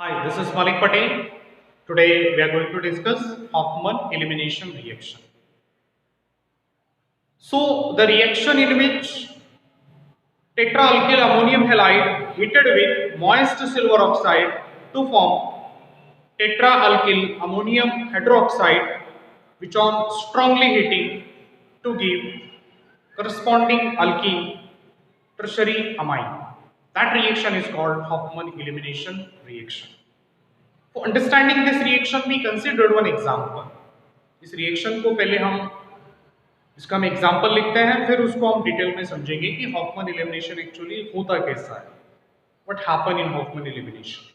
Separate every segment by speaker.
Speaker 1: Hi, this is Malik Patel. Today we are going to discuss Hoffman elimination reaction. So, the reaction in which tetraalkyl ammonium halide heated with moist silver oxide to form tetraalkyl ammonium hydroxide, which on strongly heating to give corresponding alkene tertiary amine. That reaction is called Hoffman elimination reaction. For understanding this reaction, we considered one example. इस reaction को पहले हम इसका हम example लिखते हैं, फिर उसको हम डिटेल में समझेंगे कि हॉफमैन एलिमिनेशन एक्चुअली होता कैसा है, what happen in Hofmann elimination.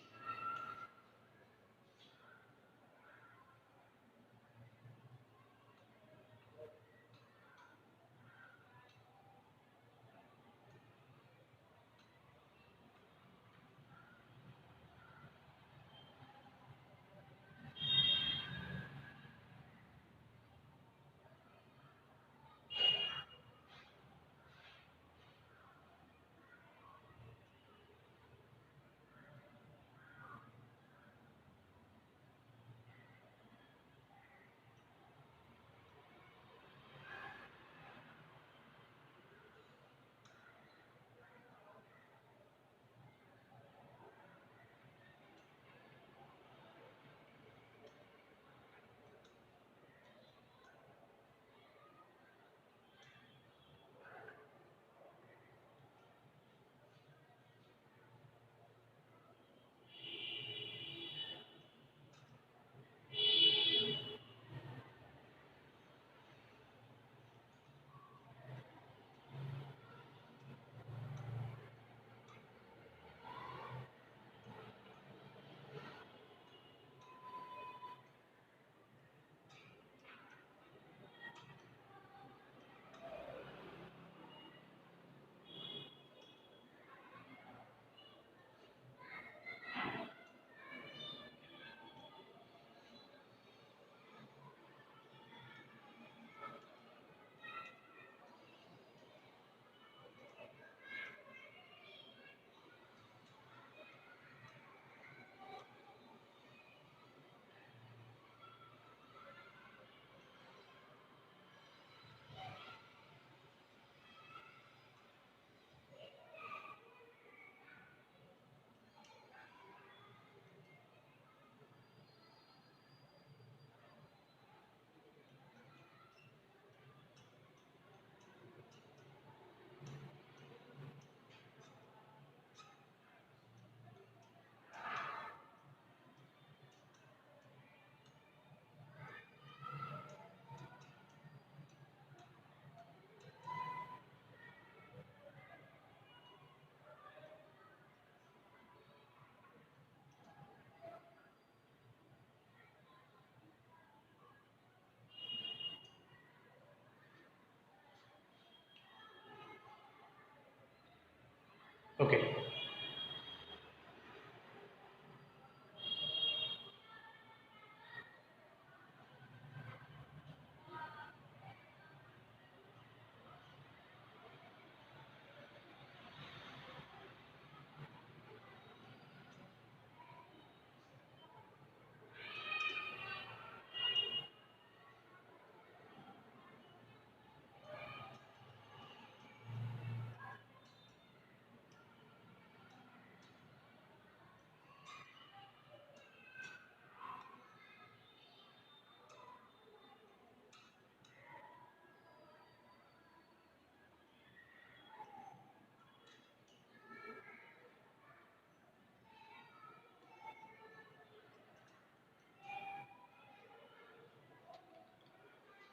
Speaker 1: Okay,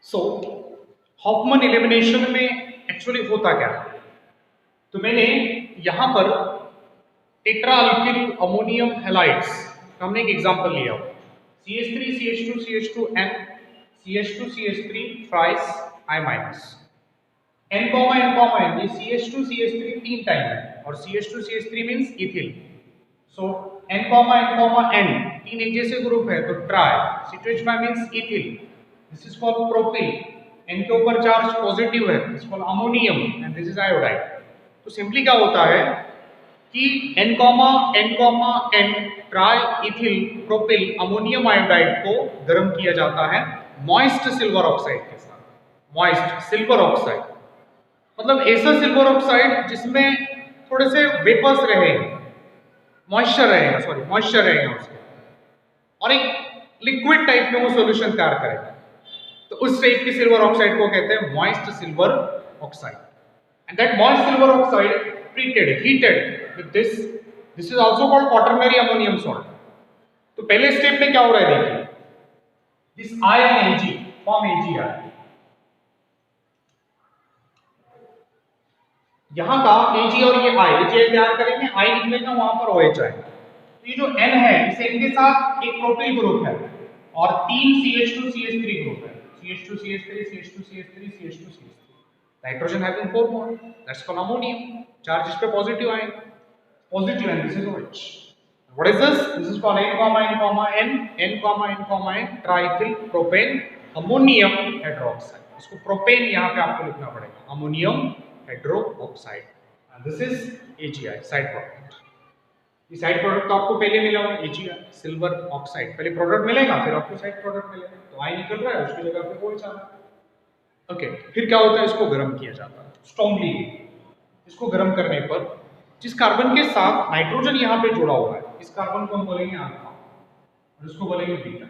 Speaker 1: so Hofmann elimination में एक्चुअली होता क्या है. तो मैंने यहां पर टेट्राअल्किल अमोनियम हैलाइड्स का हमने एक एग्जांपल लिया हो, CH3 CH2 CH2N CH2 CH3 thrice I-, N, ये CH2 CH3 तीन टाइम है और CH2 CH3 मींस इथिल. सो N, N तीन एक जैसे ग्रुप है तो try, C2H5 means ethyl, this is called propyl. N के ऊपर चार्ज पॉजिटिव है, this is called ammonium and this is iodide. तो सिंपली क्या होता है कि N, N try ethyl propyl ammonium iodide को गर्म किया जाता है मॉइस्ट सिल्वर ऑक्साइड के साथ। मॉइस्ट सिल्वर ऑक्साइड मतलब ऐसा सिल्वर ऑक्साइड जिसमें थोड़े से वेपर्स रहेंगे, मॉइस्चर रहेगा उसके, और एक लिक्विड टाइप में वो सॉल्यूशन तैयार करेगा। तो उस टाइप की सिल्वर ऑक्साइड को कहते हैं moist silver oxide. And that moist silver oxide treated, heated with this is also called quaternary ammonium salt। तो पहले स्टेप में क्या हो रहा है देखिए, this ion Ag form AgI, यहां का Ag और ये AgI तैयार करेंगे, I निकलेगा वहां पर OH आएगा। तो ये जो N है इसे इनके साथ एक प्रोपिल ग्रुप है और 3 CH2CH3 ग्रुप है, CH2CH3 CH2CH3 CH2CH3, nitrogen having 4 bond, that's called ammonium. Charge इस पे पॉजिटिव आएगा, positive and this is OH। What is this? This is called N, triethyl propane ammonium hydroxide. इसको propane यहां पे आपको लिखना पड़ेगा, ammonium hydroxide. And this is AgI side product. ये साइड प्रोडक्ट तो आपको पहले मिला होगा AgI सिल्वर ऑक्साइड, पहले प्रोडक्ट मिलेगा फिर आपको साइड प्रोडक्ट मिलेगा। तो I निकल रहा है, उसकी जगह पे OH आ रहा है। ओके, फिर क्या होता है, इसको गर्म किया जाता है स्ट्रांगली। इसको गर्म करने पर जिस कार्बन के साथ नाइट्रोजन यहाँ पे जुड़ा हुआ है, इस कार्बन को हम बोलेंगे अल्फा और इसको बोलेंगे beta.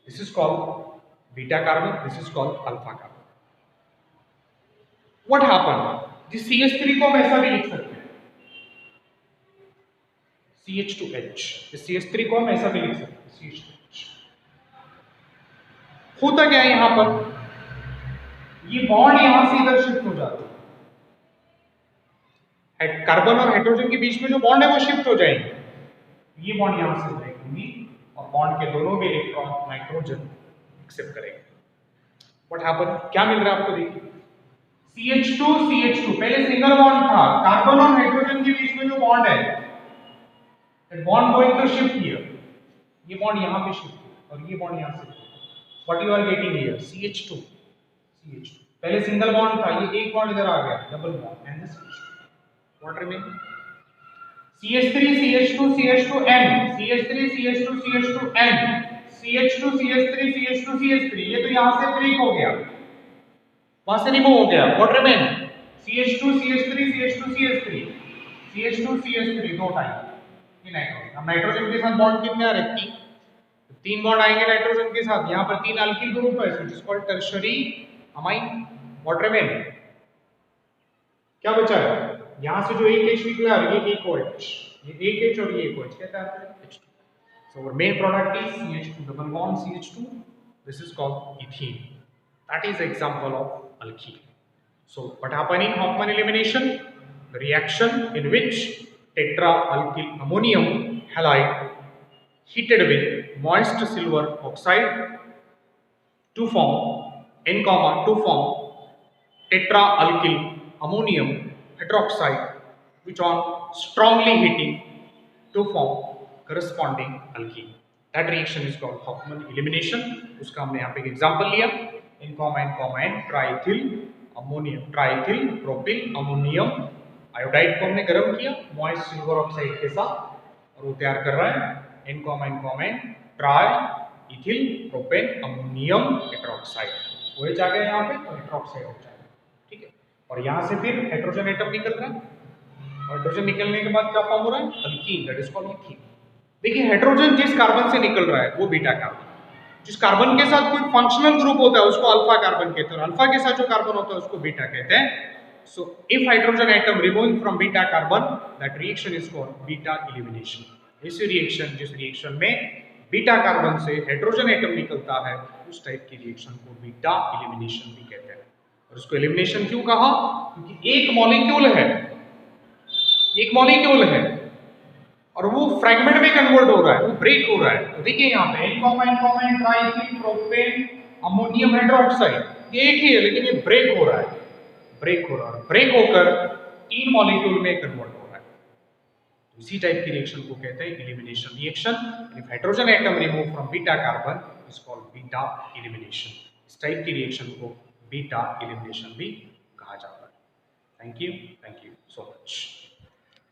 Speaker 1: This is called beta carbon, this is called alpha carbon. What happen, this CH3 को हम ऐसा भी लिख सकते हैं, CH2H। इस CH3 को हम ऐसा भी लिख सकते हैं, CH2H। होता क्या है यहां पर, ये बॉन्ड यहां से इधर शिफ्ट हो जाता है, कार्बन और हाइड्रोजन के बीच में जो बॉन्ड है वो शिफ्ट हो जाएंगे, ये बॉन्ड यहां से ब्रेक होंगी और बॉन्ड के दोनों भी इलेक्ट्रॉन नाइट्रोजन एक्सेप्ट करेंगे। व्हाट हैपन, क्या मिल रहा है आपको देखिए, CH2 पहले सिंगल बॉन्ड था, कार्बन और हाइड्रोजन के बीच में जो बॉन्ड है, that bond going to shift here, ये बॉन्ड यहां पे शिफ्ट और ये बॉन्ड यहां से। What you are getting here, CH2 पहले सिंगल बॉन्ड था, ये एक बॉन्ड इधर आ गया, double bond and this what remain, CH3 CH2 CH2N, CH3 CH2 CH2N, CH2 CH3 CH2 CH3, ये तो यहां से ब्रेक हो गया, वहां से रिमूव हो गया। what remain, CH2 CH3 CH2 CH3 CH2 CH3 दो टाइम, ये नाइट्रोजन। अब नाइट्रोजन के साथ बॉन्ड कितने आ रहे, तीन बॉन्ड आएंगे नाइट्रोजन के साथ, यहां पर 3 अल्किल ग्रुप है, it is called tertiary amine. what remain, क्या बचा है, यहां से जो एक H निकला है, ये एक OH, ये एक H और ये एक OH, कहता है H2। So our main product is CH2 double bond CH2, this is called ethene, that is example of alkene। So what happened in Hofmann elimination, the reaction in which tetra alkyl ammonium halide heated with moist silver oxide to form N, to form tetra alkyl ammonium hydroxide, which on strongly heating to form corresponding alkene। That reaction is called Hofmann elimination। उसका हमने यहाँ पे एक example लिया, N, triethyl ammonium, triethyl propyl ammonium iodide को हमने गर्म किया मॉइस्ट सिल्वर ऑक्साइड के साथ और वो तैयार कर रहा है N, try ethyl propane ammonium hydroxide. OH आ गया यहाँ पे तो हाइड्रोक्साइड हो जाएगा, ठीक है। और यहाँ से फिर हाइड्रोजन एटम निकल रहा है, हाइड्रोजन निकलने के बाद क्या फॉर्म हो रहा है, alkyne, that is called ethene. देखिए हाइड्रोजन जिस कार्बन से निकल रहा है वो बीटा कार्बन, जिस कार्बन के साथ कोई फंक्शनल ग्रुप होता है उसको अल्फा कार्बन कहते हैं, और अल्फा के साथ जो कार्बन होता है उसको बीटा कहते हैं। So if hydrogen atom remove from beta carbon, that reaction is called beta elimination. इस रिएक्शन, जिस रिएक्शन में बीटा कार्बन से हाइड्रोजन एटम निकलता है, उस टाइप की रिएक्शन को बीटा एलिमिनेशन भी कहते हैं। और उसको एलिमिनेशन क्यों कहा, क्योंकि एक मॉलिक्यूल है और वो फ्रैगमेंट में कन्वर्ट हो रहा है, वो ब्रेक हो रहा है। तो देखिए यहाँ पे N, triethyl propane ammonium hydroxide, ये एक ही है लेकिन ये ब्रेक हो रहा है, ब्रेक होकर 3 मॉलिक्यूल में कन्वर्ट हो रहा है। तो इसी टाइप की रिएक्शन को कहते हैं elimination reaction. If hydrogen atom remove from beta carbon is called beta elimination. इस टाइप की रिएक्शन को बीटा एलिमिनेशन भी कहा जाता है। Thank you so much.